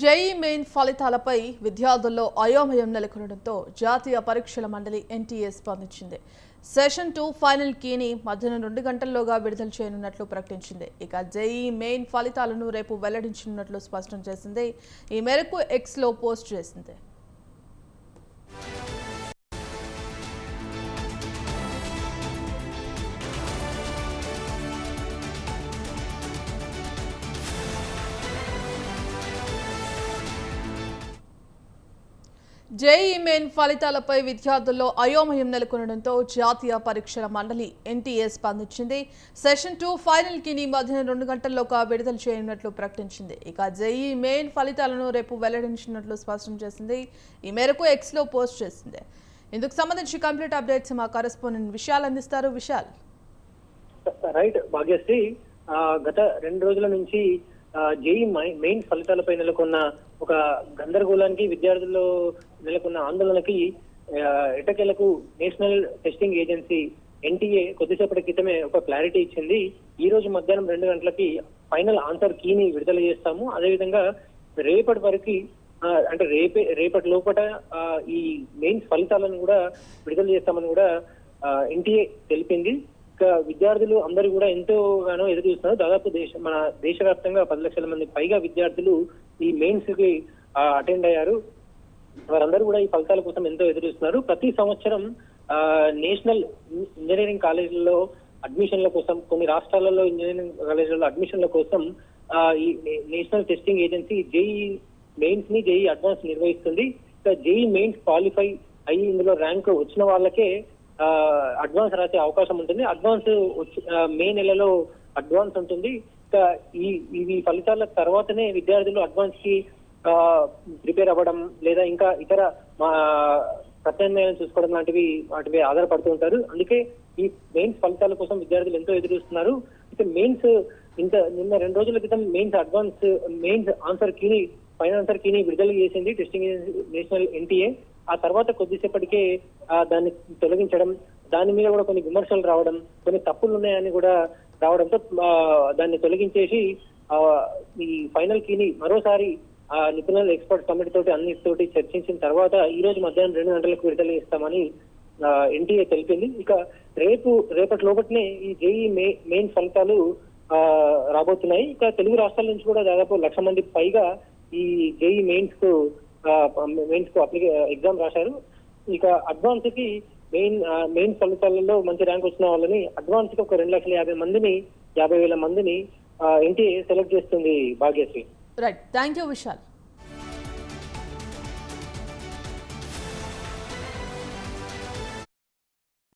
JEE main ఫలితాలపై విద్యార్థుల్లో అయోమయం నెలకొనడంతో జాతీయ పరీక్షల మండలి ఎన్టీఏ స్పందించింది. సెషన్ 2 ఫైనల్ కీని మధ్యాహ్నం 2 గంటల్లోగా విడుదల చేయనున్నట్లు ప్రకటించింది. ఇక జేఈ మెయిన్ ఫలితాలను రేపు వెల్లడించనున్నట్లు స్పష్టం చేసింది. ఈ మేరకు ఎక్స్లో పోస్ట్ చేసింది. జేఈ మెయిన్ ఫలితాలపై విద్యార్థుల్లో అయోమయం నెలకొనడంతో జాతీయ పరీక్షల మండలి ఎన్టీఏ స్పందించింది. సెషన్ 2 ఫైనల్ కీని మధ్యాహ్నం 2 గంటల్లోగా విడుదల చేయనున్నట్లు ప్రకటించింది. ఇక జేఈ మెయిన్ ఫలితాలను రేపు వెల్లడించినట్లు స్పష్టం చేసింది. ఈ మేరకు ఎక్స్లో పోస్ట్ చేసింది. ఇందుకు సంబంధించి కంప్లీట్ అప్డేట్స్ మా కరెస్పాండెంట్ విశాల్ అందిస్తారు. విశాల్. రైట్ భాగ్యశ్రీ, గత 2 రోజుల నుంచి జేఈ మెయిన్ ఫలితాలపై నెలకొన్న ఒక గందరగోళానికి, విద్యార్థుల్లో నెలకొన్న ఆందోళనకి ఎటకేలకు నేషనల్ టెస్టింగ్ ఏజెన్సీ ఎన్టీఏ కొద్దిసేపటి క్రితమే ఒక క్లారిటీ ఇచ్చింది. ఈ రోజు మధ్యాహ్నం 2 గంటలకి ఫైనల్ ఆన్సర్ కీని విడుదల చేస్తాము. అదేవిధంగా రేపటి వరకు అంటే రేపటి లోపల ఈ మెయిన్స్ ఫలితాలను కూడా విడుదల చేస్తామని కూడా ఎన్టీఏ తెలిపింది. విద్యార్థులు అందరూ కూడా ఎంతోగానో ఎదురు చూస్తున్నారు. దాదాపు మన దేశవ్యాప్తంగా 10 లక్షల మంది పైగా విద్యార్థులు ఈ మెయిన్స్ కి అటెండ్ అయ్యారు. వారందరూ కూడా ఈ ఫలితాల కోసం ఎంతో ఎదురు చూస్తున్నారు. ప్రతి సంవత్సరం నేషనల్ ఇంజనీరింగ్ కాలేజీలలో అడ్మిషన్ల కోసం, కొన్ని రాష్ట్రాలలో ఇంజనీరింగ్ కాలేజీలలో అడ్మిషన్ల కోసం ఈ national testing agency JEE mains ని, జేఈ అడ్వాన్స్ నిర్వహిస్తుంది. జేఈ మెయిన్స్ క్వాలిఫై అయ్యి ఇందులో ర్యాంక్ వచ్చిన వాళ్ళకే అడ్వాన్స్ రాసే అవకాశం ఉంటుంది. అడ్వాన్స్ మే నెలలో అడ్వాన్స్ ఉంటుంది. ఈ ఫలితాల తర్వాతనే విద్యార్థులు అడ్వాన్స్ కి ప్రిపేర్ అవ్వడం లేదా ఇంకా ఇతర ప్రత్యామ్నాయాలను చూసుకోవడం లాంటివి వాటిపై ఆధారపడుతూ ఉంటారు. అందుకే ఈ మెయిన్స్ ఫలితాల కోసం విద్యార్థులు ఎంతో ఎదురు చూస్తున్నారు. అయితే మెయిన్స్ నిన్న 2 రోజుల క్రితం మెయిన్స్ ఆన్సర్ కీని, ఫైనల్ ఆన్సర్ కీని విడుదల చేసింది టెస్టింగ్ నేషనల్ ఎన్టీఏ. ఆ తర్వాత కొద్దిసేపటికే దాన్ని తొలగించడం, దాని మీద కూడా కొన్ని విమర్శలు రావడం, కొన్ని తప్పులు ఉన్నాయని కూడా రావడంతో దాన్ని తొలగించేసి ఈ ఫైనల్ కీని మరోసారి నిపుణుల ఎక్స్పర్ట్ కమిటీ తోటి అన్నిటితోటి చర్చించిన తర్వాత ఈ రోజు మధ్యాహ్నం 2 గంటలకు విడుదల చేస్తామని ఎన్టీఏ తెలిపింది. ఇక రేపటి లోపట్నే ఈ జేఈ మెయిన్ ఫలితాలు రాబోతున్నాయి. ఇక తెలుగు రాష్ట్రాల నుంచి కూడా దాదాపు 1,00,000 మంది పైగా ఈ జేఈ మెయిన్స్ కు ఎగ్జామ్ రాశారు. ఇక అడ్వాన్స్ కి మెయిన్ ఫలితాలలో మంచి ర్యాంక్ వచ్చిన వాళ్ళని అడ్వాన్స్ కి ఒక 2,50,000 మందిని 50,000 మందిని ఎన్టీఏ సెలెక్ట్ చేస్తుంది Bhagyashri. Right, thank you Vishal.